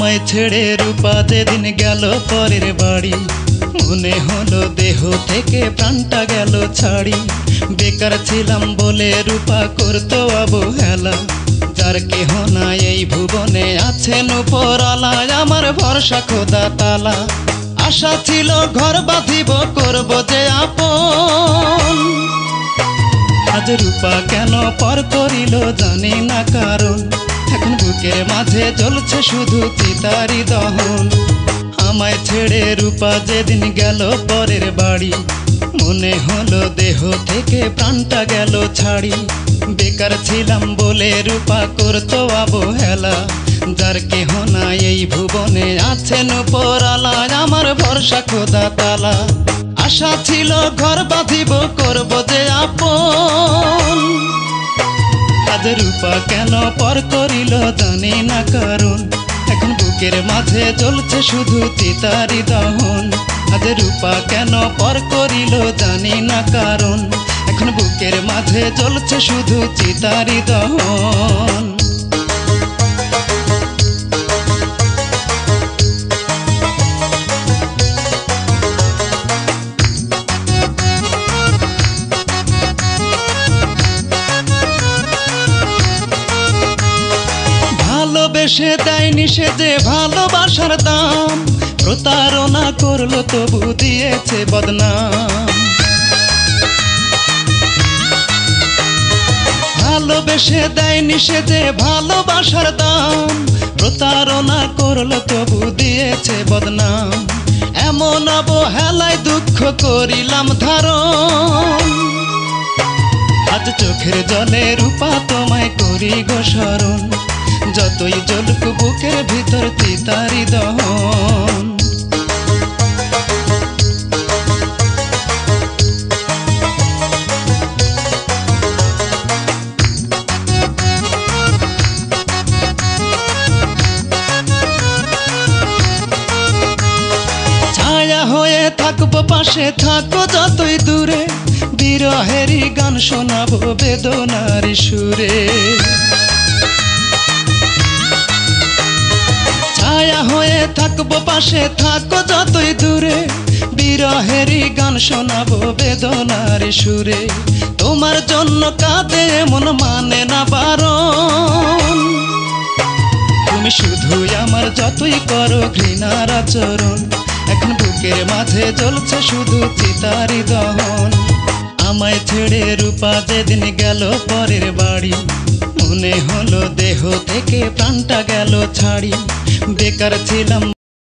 আমায় ছেড়ে রূপা যেদিন গেল পরের বাড়ি, মনে হলো দেহ থেকে প্রাণটা গেল ছাড়ি। বেকার ছিলাম বলে রূপা করতো অবহেলা, যার কেহ নাই এই ভুবনে আছেন উপরওয়ালা। আমার ভরসা খোদা তালা, আশা ছিল ঘর বাঁধিব করব যে আপন। আজ রূপা কেন পর করিল জানি না কারণ, এখন বুকের মাঝে জ্বলছে শুধু চিতারি দহন। আমায় ছেড়ে রূপা যেদিন গেল পরের বাড়ি, মনে হলো দেহ থেকে প্রাণটা গেল ছাড়ি। বেকার ছিলাম বলে রূপা করতো অবহেলা, যার কেহ নাই এই ভুবনে আছেন উপরওয়ালা। আমার ভরসা খোদা তালা, আশা ছিল ঘর বাঁধিব করব যে আপন। আজ রূপা কেন পর করিল জানি না কারণ, এখন বুকের মাঝে জ্বলছে শুধু চিতারি দহন। আজ রূপা কেন পর করিল জানি না কারণ, এখন বুকের মাঝে জ্বলছে শুধু চিতারি দহন। ভালোবেসে দেয়নি সে যে ভালোবাসার দাম, প্রতারণা করলো তবু দিয়েছে বদনাম। ভালোবেসে দেয়নি সে যে ভালোবাসার দাম, প্রতারণা করলো তবু দিয়েছে বদনাম। এমন অবহেলায় দুঃখ করিলাম ধারণ, আজ চোখের জলে রূপা তোমায় করি গো স্মরণ। যতই জ্বলুক বুকের ভিতর চিতারি দহন। ছায়া হয়ে থাকবো পাশে থাকো যতই দূরে, বিরহেরই গান শোনাবো বেদনার সুরে। ছায়া হয়ে থাকবো পাশে থাকো যতই দূরে, বিরহেরই গান শোনাবো বেদনার সুরে। তোমার জন্য কাঁদে মন মানে না বারণ, তুমি শুধুই আমার যতই করো ঘৃণার আচরণ। এখন বুকের মাঝে জ্বলছে শুধু চিতারি দহন। আমায় ছেড়ে রূপা যেদিন গেল পরের বাড়ি, মনে হলো দেহ থেকে প্রাণটা গেল ছাড়ি। বেকার ছিলাম